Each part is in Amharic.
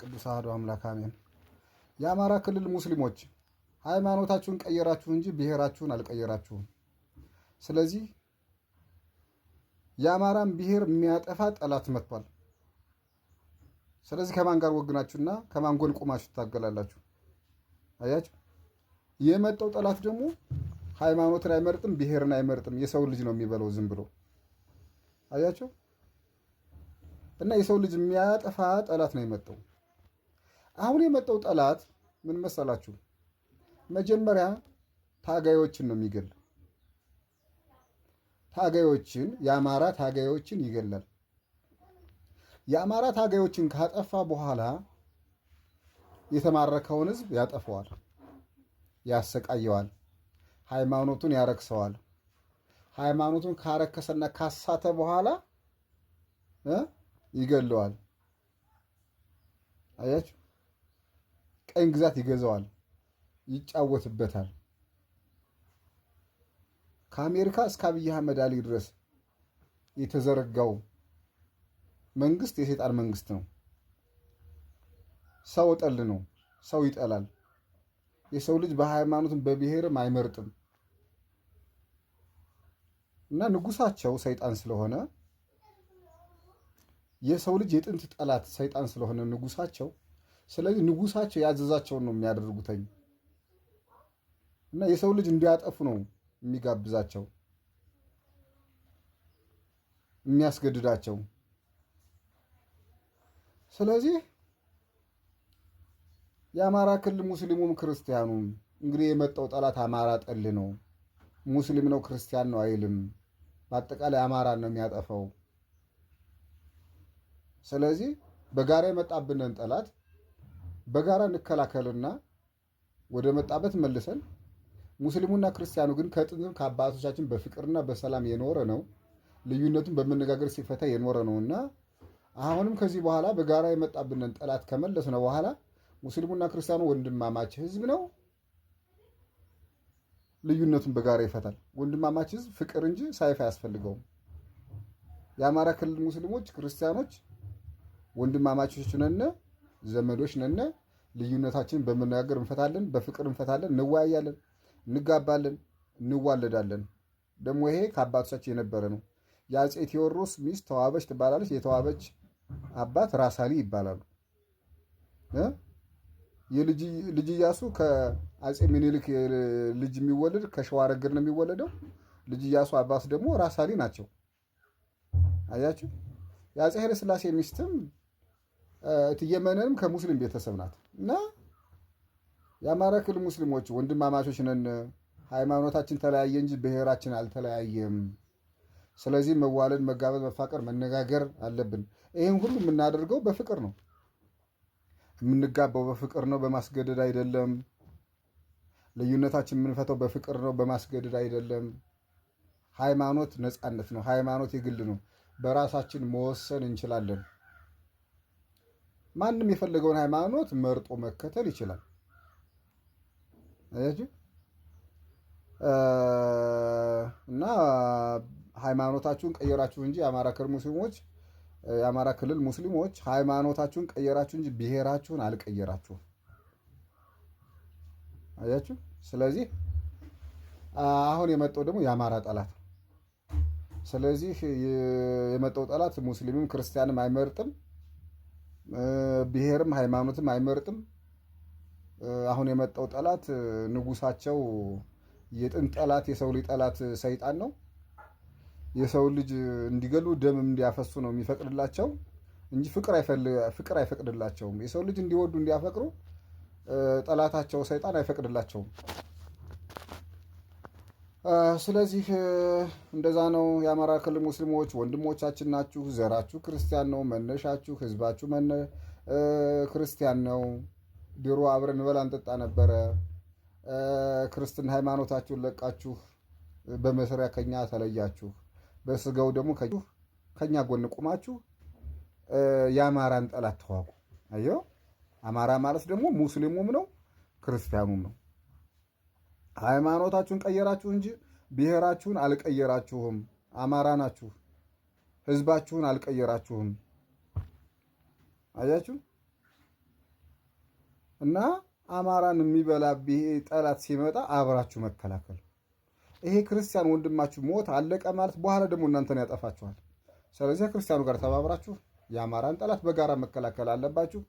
ቅዱስ አሐዱ አምላክ አሜን። የአማራ ክልል ሙስሊሞች ሃይማኖታችሁን ቀየራችሁ እንጂ ብሔራችሁን አልቀየራችሁም። ስለዚህ የአማራን ብሔር የሚያጠፋ ጠላት መጥቷል። ስለዚህ ከማን ጋር ወግናችሁና ከማን ጎን ቆማችሁ ትታገላላችሁ? አያችሁ፣ የመጣው ጠላት ደግሞ ሃይማኖትን አይመርጥም፣ ብሔርን አይመርጥም። የሰው ልጅ ነው የሚበለው ዝም ብሎ። አያችሁ፣ እና የሰው ልጅ የሚያጠፋ ጠላት ነው የመጣው። አሁን የመጣው ጠላት ምን መሰላችሁ? መጀመሪያ ታጋዮችን ነው የሚገል። ታጋዮችን፣ የአማራ ታጋዮችን ይገላል። የአማራ ታጋዮችን ካጠፋ በኋላ የተማረከውን ህዝብ ያጠፈዋል፣ ያሰቃየዋል፣ ሃይማኖቱን ያረክሰዋል። ሃይማኖቱን ካረከሰና ካሳተ በኋላ ይገለዋል። አያችሁ፣ ቀኝ ግዛት ይገዛዋል፣ ይጫወትበታል። ከአሜሪካ እስከ አብይ አህመድ አሊ ድረስ የተዘረጋው መንግስት የሰይጣን መንግስት ነው። ሰው ጠል ነው። ሰው ይጠላል። የሰው ልጅ በሃይማኖትም በብሔርም አይመርጥም እና ንጉሳቸው ሰይጣን ስለሆነ የሰው ልጅ የጥንት ጠላት ሰይጣን ስለሆነ ንጉሳቸው፣ ስለዚህ ንጉሳቸው ያዘዛቸውን ነው የሚያደርጉተኝ እና የሰው ልጅ እንዲያጠፉ ነው የሚጋብዛቸው፣ የሚያስገድዳቸው። ስለዚህ የአማራ ክልል ሙስሊሙም ክርስቲያኑም እንግዲህ የመጣው ጠላት አማራ ጠል ነው። ሙስሊም ነው ክርስቲያን ነው አይልም። በአጠቃላይ አማራን ነው የሚያጠፋው። ስለዚህ በጋራ የመጣብንን ጠላት በጋራ እንከላከልና ወደ መጣበት መልሰን፣ ሙስሊሙና ክርስቲያኑ ግን ከጥንትም ከአባቶቻችን በፍቅርና በሰላም የኖረ ነው። ልዩነቱን በመነጋገር ሲፈታ የኖረ ነውና አሁንም ከዚህ በኋላ በጋራ የመጣብንን ጠላት ከመለስነው በኋላ ሙስሊሙና ክርስቲያኑ ወንድማማች ህዝብ ነው። ልዩነቱን በጋራ ይፈታል። ወንድማማች ህዝብ ፍቅር እንጂ ሰይፍ አያስፈልገውም። የአማራ ክልል ሙስሊሞች ክርስቲያኖች ወንድማማቾች ነን፣ ዘመዶች ነን። ልዩነታችንን በመነጋገር እንፈታለን፣ በፍቅር እንፈታለን፣ እንወያያለን፣ እንጋባለን፣ እንዋለዳለን። ደግሞ ይሄ ከአባቶቻችን የነበረ ነው። የአፄ ቴዎድሮስ ሚስት ተዋበች ትባላለች። የተዋበች አባት ራስ አሊ ይባላሉ። ልጅ ኢያሱ ከአፄ ምኒልክ ልጅ የሚወለድ ከሸዋረግድ ነው የሚወለደው። ልጅ ኢያሱ አባት ደግሞ ራስ አሊ ናቸው። አያችሁ፣ የአፄ ኃይለ ሥላሴ ሚስትም እትዬ መነንም ከሙስሊም ቤተሰብ ናት እና የአማራ ክልል ሙስሊሞች ወንድማማቾች ነን። ሃይማኖታችን ተለያየ እንጂ ብሔራችን አልተለያየም። ስለዚህ መዋለድ፣ መጋበዝ፣ መፋቀር፣ መነጋገር አለብን። ይህን ሁሉ የምናደርገው በፍቅር ነው። የምንጋባው በፍቅር ነው፣ በማስገደድ አይደለም። ልዩነታችን የምንፈተው በፍቅር ነው፣ በማስገደድ አይደለም። ሃይማኖት ነፃነት ነው። ሃይማኖት የግል ነው። በራሳችን መወሰን እንችላለን። ማንም የፈለገውን ሃይማኖት መርጦ መከተል ይችላል። አያችሁ፣ እና ሃይማኖታችሁን ቀየራችሁ እንጂ የአማራ ክልል ሙስሊሞች ሃይማኖታችሁን ቀየራችሁ እንጂ ብሔራችሁን አልቀየራችሁም። አያችሁ። ስለዚህ አሁን የመጣው ደግሞ የአማራ ጠላት። ስለዚህ የመጣው ጠላት ሙስሊምም ክርስቲያንም አይመርጥም፣ ብሔርም ሃይማኖትም አይመርጥም። አሁን የመጣው ጠላት ንጉሳቸው የጥንት ጠላት የሰው ልጅ ጠላት ሰይጣን ነው። የሰው ልጅ እንዲገሉ ደም እንዲያፈሱ ነው የሚፈቅድላቸው እንጂ ፍቅር አይፈቅድላቸውም። የሰው ልጅ እንዲወዱ እንዲያፈቅሩ ጠላታቸው ሰይጣን አይፈቅድላቸውም። ስለዚህ እንደዛ ነው። የአማራ ክልል ሙስሊሞች ወንድሞቻችን ናችሁ። ዘራችሁ ክርስቲያን ነው። መነሻችሁ ህዝባችሁ ክርስቲያን ነው። ድሮ አብረን እንበላ እንጠጣ ነበረ። ክርስትና ሃይማኖታችሁን ለቃችሁ በመስሪያ ከኛ ተለያችሁ። በስጋው ደግሞ ከኛ ጎን ቁማችሁ የአማራን ጠላት ተዋጉ። አየው፣ አማራ ማለት ደግሞ ሙስሊሙም ነው ክርስቲያኑም ነው። ሃይማኖታችሁን ቀየራችሁ እንጂ ብሔራችሁን አልቀየራችሁም። አማራ ናችሁ። ህዝባችሁን አልቀየራችሁም። አያችሁ። እና አማራን የሚበላ ጠላት ሲመጣ አብራችሁ መከላከል። ይሄ ክርስቲያን ወንድማችሁ ሞት አለቀ ማለት በኋላ ደግሞ እናንተን ያጠፋችኋል። ስለዚህ ክርስቲያኑ ጋር ተባብራችሁ የአማራን ጠላት በጋራ መከላከል አለባችሁ።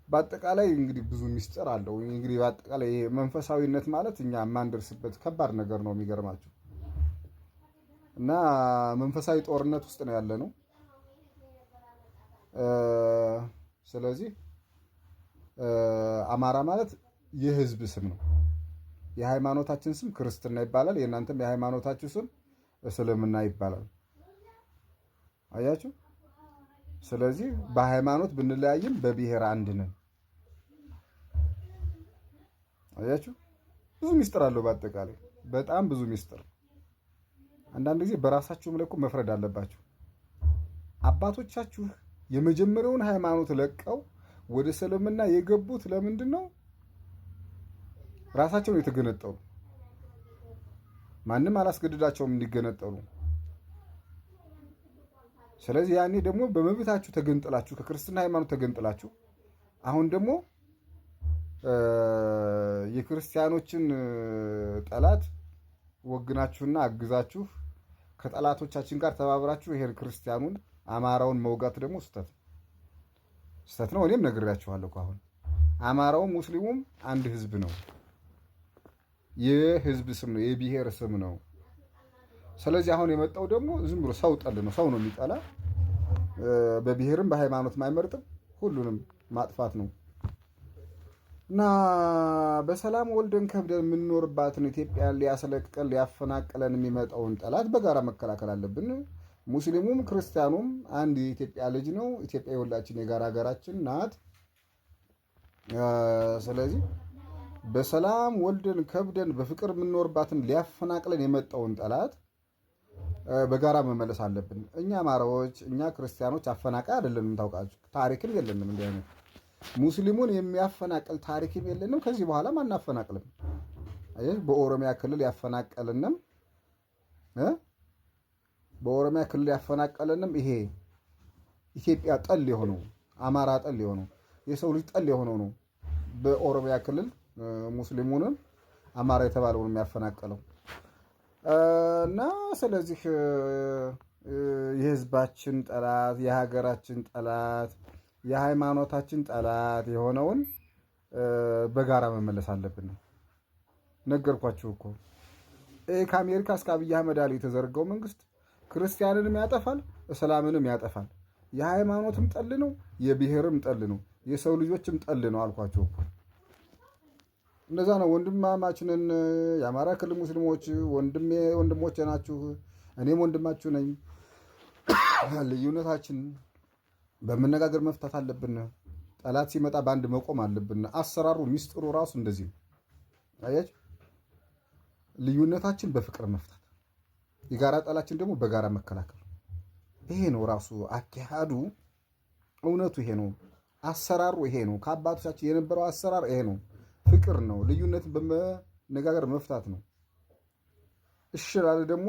በአጠቃላይ እንግዲህ ብዙ ሚስጥር አለው። እንግዲህ በአጠቃላይ መንፈሳዊነት ማለት እኛ የማንደርስበት ከባድ ነገር ነው። የሚገርማችሁ እና መንፈሳዊ ጦርነት ውስጥ ነው ያለ ነው። ስለዚህ አማራ ማለት የህዝብ ስም ነው። የሃይማኖታችን ስም ክርስትና ይባላል። የእናንተም የሃይማኖታችሁ ስም እስልምና ይባላል። አያችሁ። ስለዚህ በሃይማኖት ብንለያይም በብሔር አንድ ነን። አያችሁ። ብዙ ሚስጥር አለው። በአጠቃላይ በጣም ብዙ ሚስጥር። አንዳንድ ጊዜ በራሳችሁም ላይ እኮ መፍረድ አለባችሁ። አባቶቻችሁ የመጀመሪያውን ሃይማኖት ለቀው ወደ እስልምና የገቡት ለምንድን ነው? ራሳቸውን የተገነጠሉ። ማንም አላስገድዳቸውም እንዲገነጠሉ። ስለዚህ ያኔ ደግሞ በመብታችሁ ተገንጥላችሁ ከክርስትና ሃይማኖት ተገንጥላችሁ አሁን ደግሞ የክርስቲያኖችን ጠላት ወግናችሁና አግዛችሁ ከጠላቶቻችን ጋር ተባብራችሁ ይሄን ክርስቲያኑን አማራውን መውጋት ደግሞ ስህተት ነው። እኔም ነግሬያችኋለሁ እኮ አሁን አማራውም ሙስሊሙም አንድ ህዝብ ነው። የህዝብ ስም ነው፣ የብሔር ስም ነው። ስለዚህ አሁን የመጣው ደግሞ ዝም ብሎ ሰው ጠል ነው። ሰው ነው የሚጠላ። በብሔርም በሃይማኖትም አይመርጥም። ሁሉንም ማጥፋት ነው እና በሰላም ወልደን ከብደን የምንኖርባትን ኢትዮጵያን ሊያስለቅቀን ሊያፈናቅለን የሚመጣውን ጠላት በጋራ መከላከል አለብን። ሙስሊሙም ክርስቲያኑም አንድ የኢትዮጵያ ልጅ ነው። ኢትዮጵያ የሁላችን የጋራ ሀገራችን ናት። ስለዚህ በሰላም ወልደን ከብደን በፍቅር የምንኖርባትን ሊያፈናቅለን የመጣውን ጠላት በጋራ መመለስ አለብን። እኛ አማራዎች፣ እኛ ክርስቲያኖች አፈናቃይ አይደለንም። ታውቃችሁ፣ ታሪክም የለንም። እንዲህ አይነት ሙስሊሙን የሚያፈናቅል ታሪክም የለንም። ከዚህ በኋላም አናፈናቅልም። በኦሮሚያ ክልል ያፈናቀልንም በኦሮሚያ ክልል ያፈናቀለንም ይሄ ኢትዮጵያ ጠል የሆነው አማራ ጠል የሆነው የሰው ልጅ ጠል የሆነው ነው። በኦሮሚያ ክልል ሙስሊሙንም አማራ የተባለውን የሚያፈናቀለው እና ስለዚህ የህዝባችን ጠላት፣ የሀገራችን ጠላት፣ የሃይማኖታችን ጠላት የሆነውን በጋራ መመለስ አለብን። ነገርኳችሁ እኮ ከአሜሪካ እስከ አብይ አህመድ አሊ የተዘረጋው መንግስት ክርስቲያንንም ያጠፋል፣ እስላምንም ያጠፋል። የሃይማኖትም ጠል ነው፣ የብሔርም ጠል ነው፣ የሰው ልጆችም ጠል ነው። አልኳቸው እኮ እንደዛ ነው። ወንድማማችንን የአማራ ክልል ሙስሊሞች ወንድሞቼ ናችሁ፣ እኔም ወንድማችሁ ነኝ። ልዩነታችን በመነጋገር መፍታት አለብን። ጠላት ሲመጣ በአንድ መቆም አለብን። አሰራሩ ሚስጥሩ ራሱ እንደዚህ ነው። አያችሁ፣ ልዩነታችን በፍቅር መፍታት፣ የጋራ ጠላችን ደግሞ በጋራ መከላከል። ይሄ ነው ራሱ አካሄዱ። እውነቱ ይሄ ነው። አሰራሩ ይሄ ነው። ከአባቶቻችን የነበረው አሰራር ይሄ ነው። ፍቅር ነው። ልዩነትን በመነጋገር መፍታት ነው። እሺ ላለ ደግሞ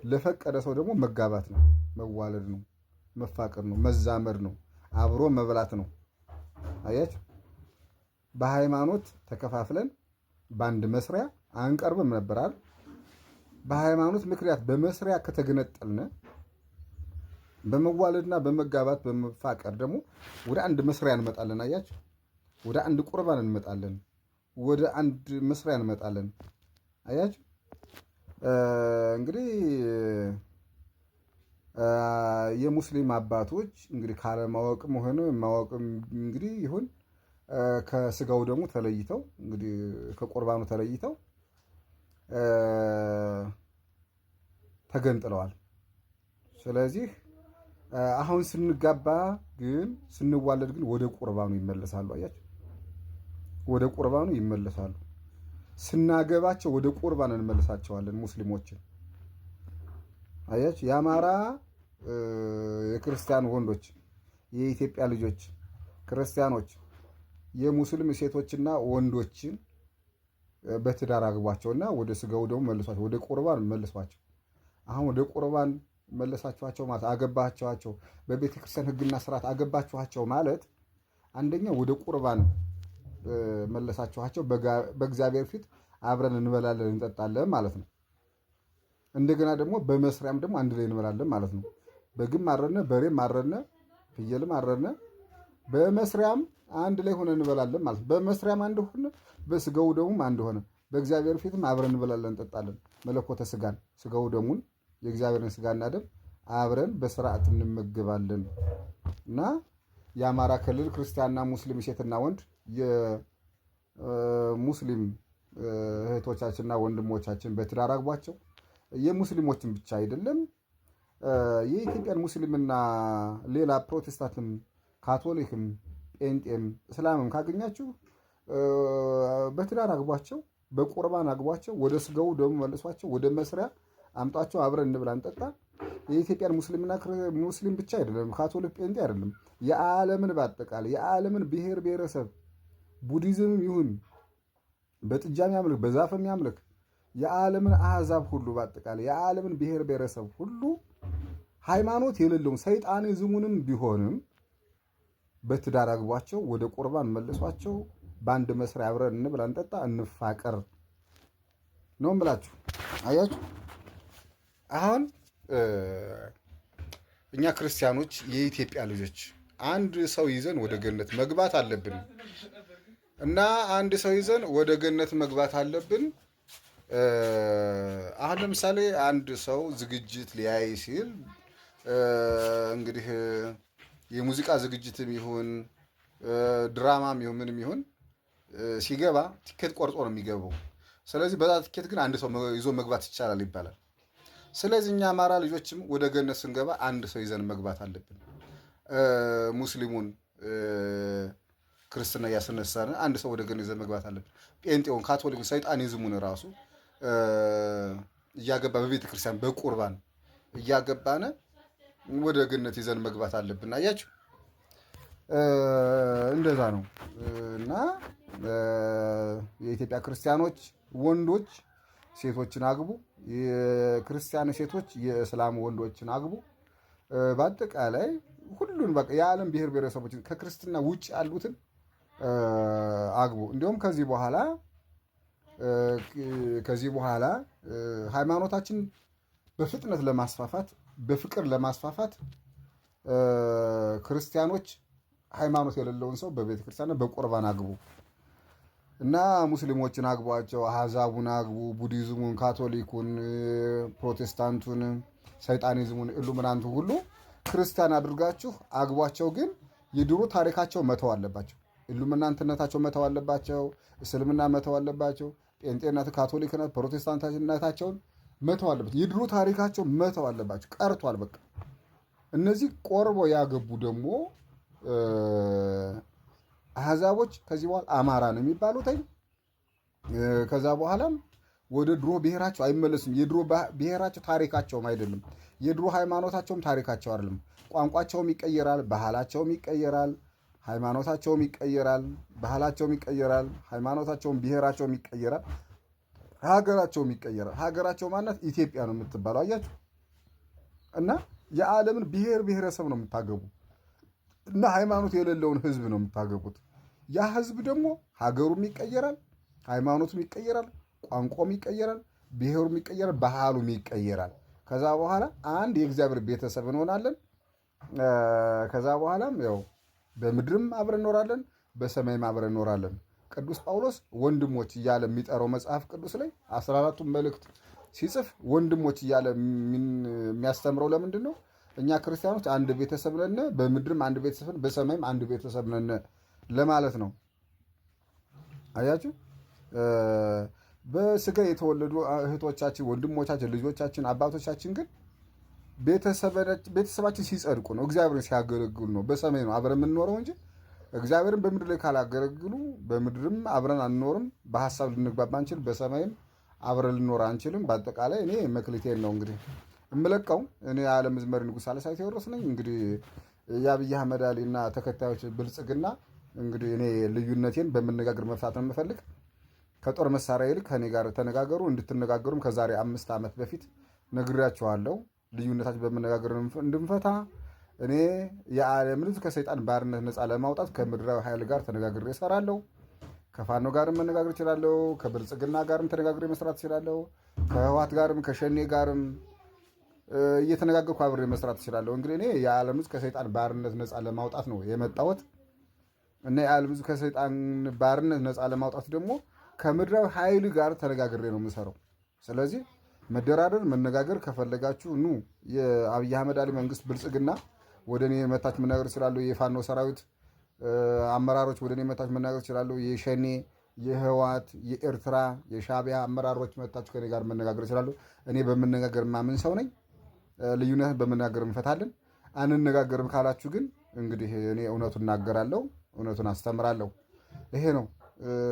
ለፈቀደ ሰው ደግሞ መጋባት ነው፣ መዋለድ ነው፣ መፋቀር ነው፣ መዛመድ ነው፣ አብሮ መብላት ነው። አያችሁ፣ በሃይማኖት ተከፋፍለን በአንድ መስሪያ አንቀርብም ነበር አይደል? በሃይማኖት ምክንያት በመስሪያ ከተገነጠልን በመዋለድና በመጋባት በመፋቀር ደግሞ ወደ አንድ መስሪያ እንመጣለን። አያችሁ፣ ወደ አንድ ቁርባን እንመጣለን፣ ወደ አንድ መስሪያ እንመጣለን። አያችሁ፣ እንግዲህ የሙስሊም አባቶች እንግዲህ ካለማወቅም ሆነ ማወቅም እንግዲህ ይሁን ከስጋው ደግሞ ተለይተው እንግዲህ ከቁርባኑ ተለይተው ተገንጥለዋል። ስለዚህ አሁን ስንጋባ ግን ስንዋለድ ግን ወደ ቁርባኑ ይመለሳሉ። አያችሁ፣ ወደ ቁርባኑ ይመለሳሉ። ስናገባቸው ወደ ቁርባን እንመልሳቸዋለን ሙስሊሞችን። አያችሁ፣ የአማራ የክርስቲያን ወንዶች፣ የኢትዮጵያ ልጆች ክርስቲያኖች፣ የሙስሊም ሴቶችና ወንዶችን በትዳር አግቧቸውና ወደ ስጋው ደግሞ መልሷቸው፣ ወደ ቁርባን መልሷቸው። አሁን ወደ ቁርባን መለሳችኋቸው ማለት አገባችኋቸው፣ በቤተ ክርስቲያን ሕግና ስርዓት አገባችኋቸው ማለት አንደኛ ወደ ቁርባን መለሳችኋቸው። በእግዚአብሔር ፊት አብረን እንበላለን እንጠጣለን ማለት ነው። እንደገና ደግሞ በመስሪያም ደግሞ አንድ ላይ እንበላለን ማለት ነው። በግም አረነ፣ በሬም አረነ፣ ፍየልም አረነ፣ በመስሪያም አንድ ላይ ሆነ እንበላለን ማለት ነው። በመስሪያም አንድ ሆነ፣ በስጋው ደሙም አንድ ሆነ። በእግዚአብሔር ፊትም አብረን እንበላለን እንጠጣለን። መለኮተ ስጋን ስጋው ደሙን የእግዚአብሔርን ስጋና ደም አብረን በስርዓት እንመገባለን እና የአማራ ክልል ክርስቲያንና ሙስሊም ሴትና ወንድ የሙስሊም እህቶቻችንና ወንድሞቻችን በትዳር አግቧቸው የሙስሊሞችን ብቻ አይደለም የኢትዮጵያን ሙስሊምና ሌላ ፕሮቴስታንትም ካቶሊክም ጴንጤም እስላምም ካገኛችሁ በትዳር አግቧቸው፣ በቁርባን አግቧቸው፣ ወደ ስጋው ደግሞ መልሷቸው፣ ወደ መስሪያ አምጧቸው፣ አብረን እንብላ እንጠጣ። የኢትዮጵያን ሙስሊምና ሙስሊም ብቻ አይደለም ካቶሊክ ጴንጤ አይደለም፣ የዓለምን በአጠቃላይ የዓለምን ብሔር ብሔረሰብ ቡዲዝምም ይሁን በጥጃ የሚያምልክ በዛፍ የሚያምልክ የዓለምን አሕዛብ ሁሉ በአጠቃላይ የዓለምን ብሔር ብሔረሰብ ሁሉ ሃይማኖት የሌለውም ሰይጣኒዝሙንም ቢሆንም በትዳር አግቧቸው፣ ወደ ቁርባን መልሷቸው፣ በአንድ መስሪያ አብረን እንብላ እንጠጣ እንፋቀር ነው የምላችሁ። አያችሁ አሁን እኛ ክርስቲያኖች የኢትዮጵያ ልጆች አንድ ሰው ይዘን ወደ ገነት መግባት አለብን እና አንድ ሰው ይዘን ወደ ገነት መግባት አለብን። አሁን ለምሳሌ አንድ ሰው ዝግጅት ሊያይ ሲል እንግዲህ የሙዚቃ ዝግጅትም ይሁን ድራማም ይሁን ምንም ይሁን ሲገባ ቲኬት ቆርጦ ነው የሚገባው። ስለዚህ በዛ ቲኬት ግን አንድ ሰው ይዞ መግባት ይቻላል ይባላል። ስለዚህ እኛ አማራ ልጆችም ወደ ገነት ስንገባ አንድ ሰው ይዘን መግባት አለብን። ሙስሊሙን ክርስትና እያስነሳን አንድ ሰው ወደ ገነት ይዘን መግባት አለብን። ጴንጤውን፣ ካቶሊኩን፣ ሰይጣኒዝሙን ራሱ እያገባ በቤተ ክርስቲያን በቁርባን እያገባነ ወደ ገነት ይዘን መግባት አለብን። አያችሁ እንደዛ ነው እና የኢትዮጵያ ክርስቲያኖች ወንዶች ሴቶችን አግቡ፣ የክርስቲያን ሴቶች የእስላም ወንዶችን አግቡ። በአጠቃላይ ሁሉን በቃ የዓለም ብሔር ብሔረሰቦችን ከክርስትና ውጭ ያሉትን አግቡ። እንዲሁም ከዚህ በኋላ ሃይማኖታችን በፍጥነት ለማስፋፋት በፍቅር ለማስፋፋት ክርስቲያኖች ሃይማኖት የሌለውን ሰው በቤተ ክርስቲያን በቁርባን አግቡ እና ሙስሊሞችን አግቧቸው፣ አሕዛቡን አግቡ፣ ቡዲዝሙን፣ ካቶሊኩን፣ ፕሮቴስታንቱን፣ ሰይጣኒዝሙን፣ ኢሉሚናንቱ ሁሉ ክርስቲያን አድርጋችሁ አግቧቸው። ግን የድሮ ታሪካቸው መተው አለባቸው። ኢሉሚናንትነታቸው መተው አለባቸው። እስልምና መተው አለባቸው። ጴንጤነት፣ ካቶሊክነት፣ ፕሮቴስታንትነታቸውን መተው አለባቸው። የድሮ ታሪካቸው መተው አለባቸው። ቀርቷል በቃ። እነዚህ ቆርቦ ያገቡ ደግሞ አሕዛቦች ከዚህ በኋላ አማራ ነው የሚባሉት። ከዛ በኋላም ወደ ድሮ ብሔራቸው አይመለሱም። የድሮ ብሔራቸው ታሪካቸውም አይደለም። የድሮ ሃይማኖታቸውም ታሪካቸው አይደለም። ቋንቋቸውም ይቀየራል፣ ባህላቸውም ይቀየራል፣ ሃይማኖታቸውም ይቀየራል፣ ባህላቸውም ይቀየራል፣ ሃይማኖታቸውም ብሔራቸውም ይቀየራል፣ ሀገራቸውም ይቀየራል። ሀገራቸው ማናት? ኢትዮጵያ ነው የምትባለው። አያችሁ እና የዓለምን ብሔር ብሔረሰብ ነው የምታገቡ እና ሃይማኖት የሌለውን ህዝብ ነው የምታገቡት። ያ ህዝብ ደግሞ ሀገሩም ይቀየራል፣ ሃይማኖቱም ይቀየራል፣ ቋንቋም ይቀየራል፣ ብሔሩም ይቀየራል፣ ባህሉም ይቀየራል። ከዛ በኋላ አንድ የእግዚአብሔር ቤተሰብ እንሆናለን። ከዛ በኋላም ያው በምድርም አብረን እኖራለን፣ በሰማይም አብረን እኖራለን። ቅዱስ ጳውሎስ ወንድሞች እያለ የሚጠራው መጽሐፍ ቅዱስ ላይ 14ቱን መልእክት ሲጽፍ ወንድሞች እያለ የሚያስተምረው ለምንድን ነው? እኛ ክርስቲያኖች አንድ ቤተሰብ ነን፣ በምድርም አንድ ቤተሰብ ነን፣ በሰማይም አንድ ቤተሰብ ነን ለማለት ነው። አያችሁ በስጋ የተወለዱ እህቶቻችን፣ ወንድሞቻችን፣ ልጆቻችን፣ አባቶቻችን ግን ቤተሰባችን ሲጸድቁ ነው፣ እግዚአብሔርን ሲያገለግሉ ነው። በሰማይ ነው አብረን የምንኖረው እንጂ እግዚአብሔርን በምድር ላይ ካላገለግሉ በምድርም አብረን አንኖርም። በሀሳብ ልንግባባ አንችል፣ በሰማይም አብረን ልኖር አንችልም። በአጠቃላይ እኔ መክሊቴን ነው እንግዲህ የምለቀው። እኔ የዓለም መዝመር ንጉሥ ሳልሳይ ቴዎድሮስ ነኝ። እንግዲህ የአብይ አህመድ አሊ እና ተከታዮች ብልጽግና እንግዲህ እኔ ልዩነቴን በመነጋገር መፍታት ነው የምፈልግ። ከጦር መሳሪያ ይልቅ ከኔ ጋር ተነጋገሩ። እንድትነጋገሩም ከዛሬ 5 ዓመት በፊት ነግሬያቸዋለሁ። ልዩነታችን በመነጋገር እንድንፈታ እኔ የዓለም ሕዝብ ከሰይጣን ባርነት ነፃ ለማውጣት ከምድራዊ ኃይል ጋር ተነጋግሬ እሰራለሁ። ከፋኖ ጋርም መነጋገር እችላለሁ። ከብልጽግና ጋርም ተነጋግሬ መስራት እችላለሁ። ከህዋት ጋርም ከሸኔ ጋርም እየተነጋገርኩ አብሬ መስራት እችላለሁ። እንግዲህ እኔ የዓለም ሕዝብ ከሰይጣን ባርነት ነፃ ለማውጣት ነው የመጣሁት እና የዓለም ሕዝብ ከሰይጣን ባርነት ነፃ ለማውጣት ደግሞ ከምድራዊ ኃይል ጋር ተነጋግሬ ነው የምሰራው። ስለዚህ መደራደር መነጋገር ከፈለጋችሁ ኑ። የአብይ አህመድ አሊ መንግስት ብልጽግና ወደ እኔ መታች መናገር ይችላሉ። የፋኖ ሰራዊት አመራሮች ወደ እኔ መታች መናገር ይችላሉ። የሸኔ የህዋት የኤርትራ የሻቢያ አመራሮች መታችሁ ከኔ ጋር መነጋገር ይችላሉ። እኔ በመነጋገር ማምን ሰው ነኝ። ልዩነትን በመናገር እንፈታለን። አንነጋገርም ካላችሁ ግን እንግዲህ እኔ እውነቱን እናገራለሁ፣ እውነቱን አስተምራለሁ። ይሄ ነው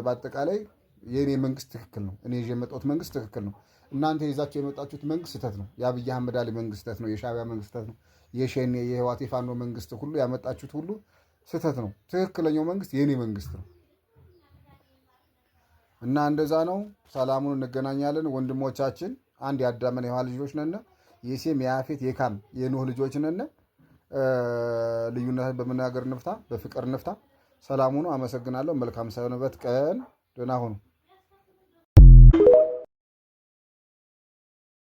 በአጠቃላይ የእኔ መንግስት ትክክል ነው። እኔ ይዤ የመጣሁት መንግስት ትክክል ነው። እናንተ ይዛችሁ የመጣችሁት መንግስት ስህተት ነው። የአብይ አህመድ አሊ መንግስት ስህተት ነው። የሻቢያ መንግስት ስህተት ነው። የሸኔ የህዋት የፋኖ መንግስት ሁሉ ያመጣችሁት ሁሉ ስህተት ነው። ትክክለኛው መንግስት የእኔ መንግስት ነው እና እንደዛ ነው። ሰላሙን እንገናኛለን ወንድሞቻችን። አንድ የአዳምና የሔዋን ልጆች ነን። የሴም የያፌት የካም የኖህ ልጆች ነን። ልዩነትን በመነጋገር እንፍታ፣ በፍቅር እንፍታ። ሰላሙኑ አመሰግናለሁ። መልካም ሰንበት ቀን። ደህና ሁኑ።